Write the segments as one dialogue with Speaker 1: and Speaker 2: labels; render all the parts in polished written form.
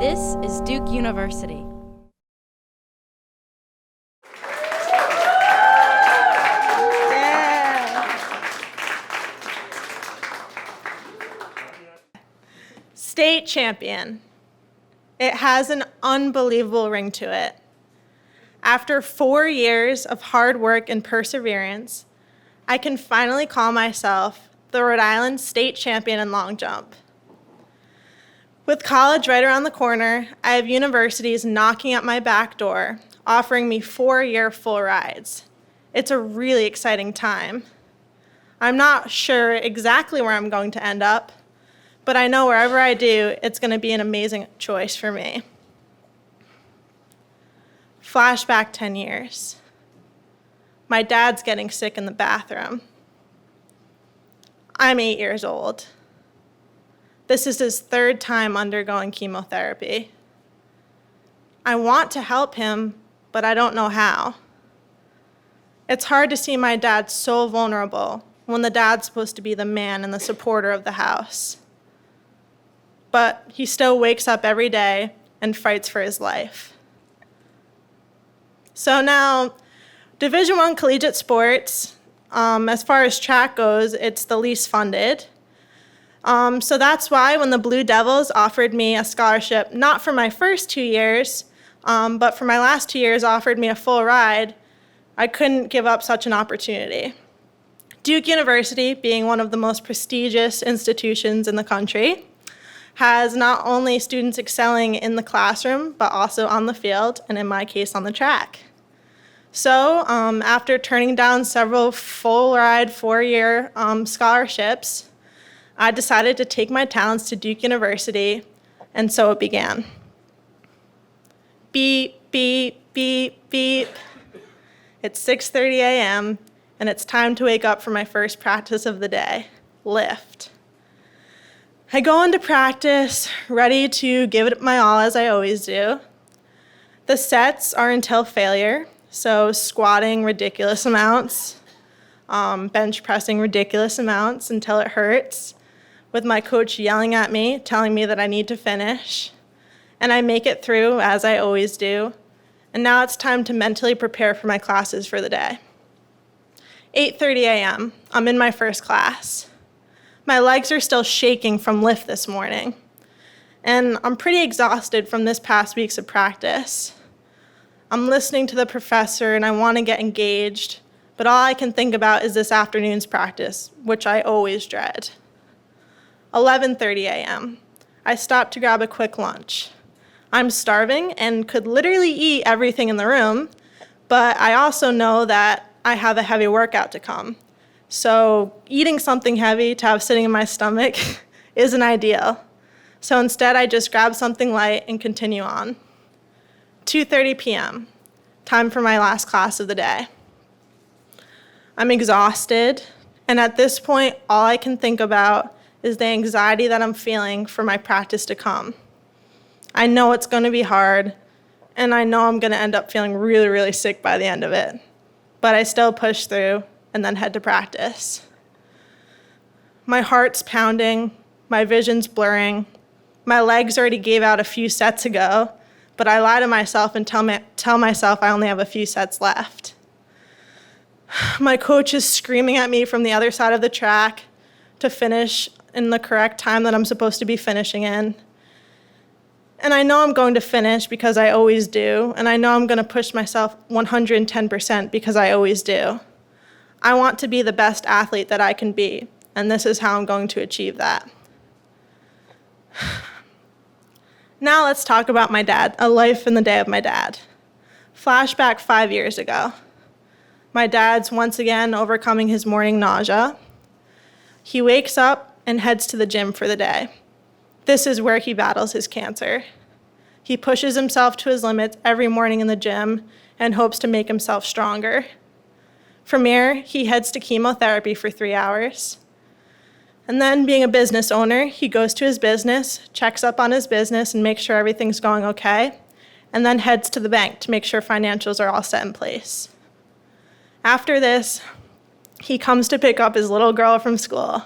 Speaker 1: This is Duke University.
Speaker 2: State champion. It has an unbelievable ring to it. After 4 years of hard work and perseverance, I can finally call myself the Rhode Island state champion in long jump. With college right around the corner, I have universities knocking at my back door, offering me 4-year full rides. It's a really exciting time. I'm not sure exactly where I'm going to end up, but I know wherever I do, it's going to be an amazing choice for me. Flashback 10 years. My dad's getting sick in the bathroom. I'm 8 years old. This is his 3rd time undergoing chemotherapy. I want to help him, but I don't know how. It's hard to see my dad so vulnerable when the dad's supposed to be the man and the supporter of the house. But he still wakes up every day and fights for his life. So now, Division I collegiate sports, as far as track goes, it's the least funded. So that's why when the Blue Devils offered me a scholarship, not for my first 2 years, but for my last 2 years, offered me a full ride, I couldn't give up such an opportunity. Duke University, being one of the most prestigious institutions in the country, has not only students excelling in the classroom, but also on the field, and in my case, on the track. So after turning down several full-ride 4-year scholarships, I decided to take my talents to Duke University, and so it began. Beep, beep, beep, beep. It's 6:30 a.m., and it's time to wake up for my first practice of the day, lift. I go into practice, ready to give it my all as I always do. The sets are until failure, so squatting ridiculous amounts, bench pressing ridiculous amounts until it hurts, with my coach yelling at me, telling me that I need to finish. And I make it through, as I always do. And now it's time to mentally prepare for my classes for the day. 8:30 a.m., I'm in my first class. My legs are still shaking from lift this morning, and I'm pretty exhausted from this past weeks of practice. I'm listening to the professor and I want to get engaged, but all I can think about is this afternoon's practice, which I always dread. 11:30 a.m. I stop to grab a quick lunch. I'm starving and could literally eat everything in the room, but I also know that I have a heavy workout to come. So eating something heavy to have sitting in my stomach isn't ideal. So instead, I just grab something light and continue on. 2:30 p.m., time for my last class of the day. I'm exhausted, and at this point, all I can think about is the anxiety that I'm feeling for my practice to come. I know it's going to be hard, and I know I'm going to end up feeling really, really sick by the end of it. But I still push through and then head to practice. My heart's pounding, my vision's blurring. My legs already gave out a few sets ago, but I lie to myself and tell myself I only have a few sets left. My coach is screaming at me from the other side of the track to finish in the correct time that I'm supposed to be finishing in. And I know I'm going to finish because I always do, and I know I'm going to push myself 110% because I always do. I want to be the best athlete that I can be, and this is how I'm going to achieve that. Now let's talk about my dad, a life in the day of my dad. Flashback 5 years ago. My dad's once again overcoming his morning nausea. He wakes up and heads to the gym for the day. This is where he battles his cancer. He pushes himself to his limits every morning in the gym and hopes to make himself stronger. From here, he heads to chemotherapy for 3 hours. And then, being a business owner, he goes to his business, checks up on his business and makes sure everything's going okay, and then heads to the bank to make sure financials are all set in place. After this, he comes to pick up his little girl from school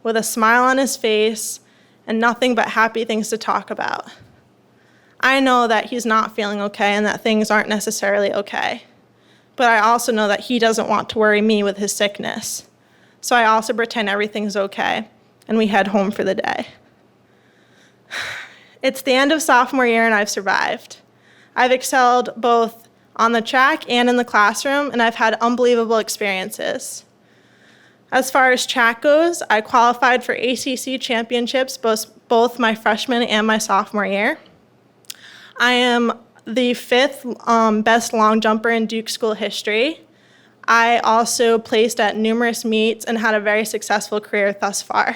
Speaker 2: with a smile on his face and nothing but happy things to talk about. I know that he's not feeling okay and that things aren't necessarily okay. But I also know that he doesn't want to worry me with his sickness. So I also pretend everything's okay, and we head home for the day. It's the end of sophomore year, and I've survived. I've excelled both on the track and in the classroom, and I've had unbelievable experiences. As far as track goes, I qualified for ACC championships both my freshman and my sophomore year. I am the 5th best long jumper in Duke school history. I also placed at numerous meets and had a very successful career thus far.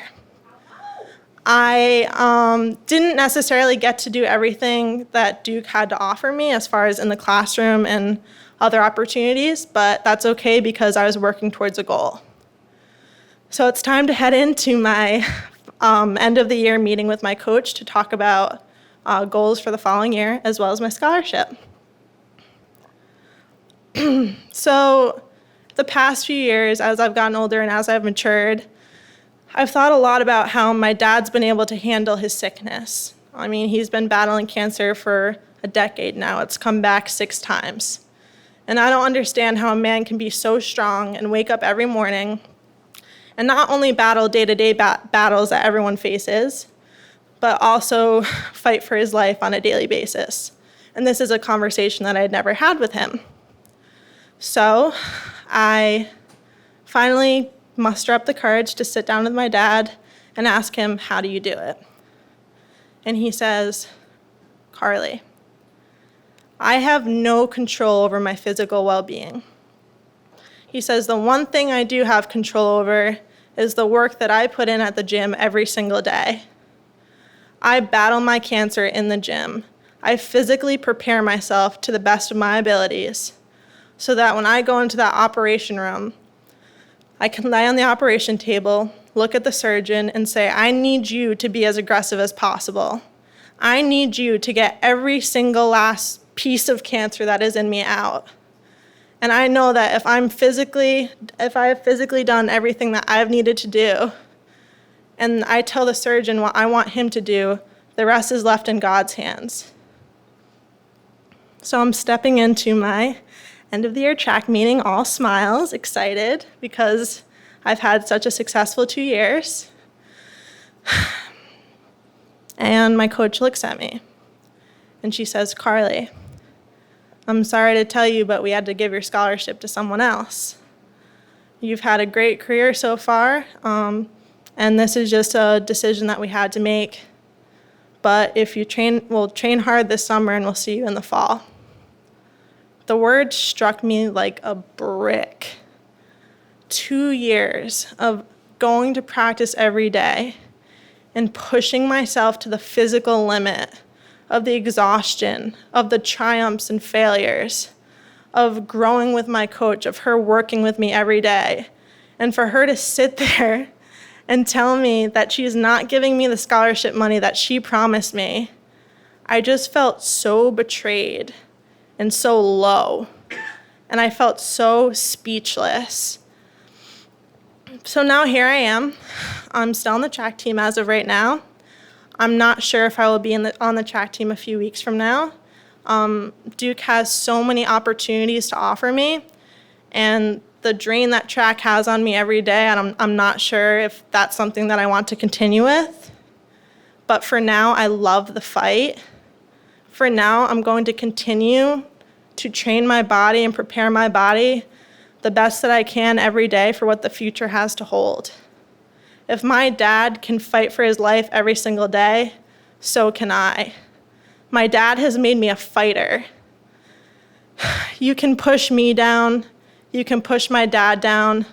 Speaker 2: I didn't necessarily get to do everything that Duke had to offer me as far as in the classroom and other opportunities, but that's okay because I was working towards a goal. So it's time to head into my end of the year meeting with my coach to talk about goals for the following year as well as my scholarship. So the past few years, as I've gotten older and as I've matured, I've thought a lot about how my dad's been able to handle his sickness. I mean, he's been battling cancer for a decade now. It's come back 6 times. And I don't understand how a man can be so strong and wake up every morning and not only battle day-to-day battles that everyone faces, but also fight for his life on a daily basis. And this is a conversation that I had never had with him. So I finally muster up the courage to sit down with my dad and ask him, how do you do it? And he says, Carly, I have no control over my physical well-being. He says, the one thing I do have control over is the work that I put in at the gym every single day. I battle my cancer in the gym. I physically prepare myself to the best of my abilities so that when I go into that operation room, I can lie on the operation table, look at the surgeon, and say, I need you to be as aggressive as possible. I need you to get every single last piece of cancer that is in me out. And I know that if I have physically done everything that I've needed to do, and I tell the surgeon what I want him to do, the rest is left in God's hands. So I'm stepping into my end of the year track meeting, all smiles, excited, because I've had such a successful 2 years. And my coach looks at me and she says, Carly, I'm sorry to tell you, but we had to give your scholarship to someone else. You've had a great career so far, and this is just a decision that we had to make. But if you we'll train hard this summer and we'll see you in the fall. The word struck me like a brick. 2 years of going to practice every day and pushing myself to the physical limit of the exhaustion, of the triumphs and failures, of growing with my coach, of her working with me every day. And for her to sit there and tell me that she's not giving me the scholarship money that she promised me, I just felt so betrayed and so low. And I felt so speechless. So now here I am. I'm still on the track team as of right now. I'm not sure if I will be on the track team a few weeks from now. Duke has so many opportunities to offer me, and the drain that track has on me every day, and I'm not sure if that's something that I want to continue with. But for now, I love the fight. For now, I'm going to continue to train my body and prepare my body the best that I can every day for what the future has to hold. If my dad can fight for his life every single day, so can I. My dad has made me a fighter. You can push me down, you can push my dad down,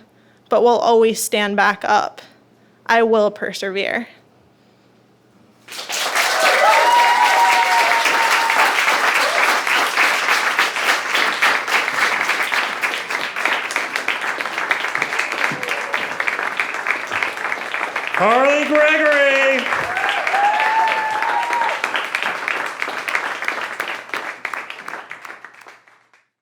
Speaker 2: but we'll always stand back up. I will persevere.
Speaker 3: Gregory.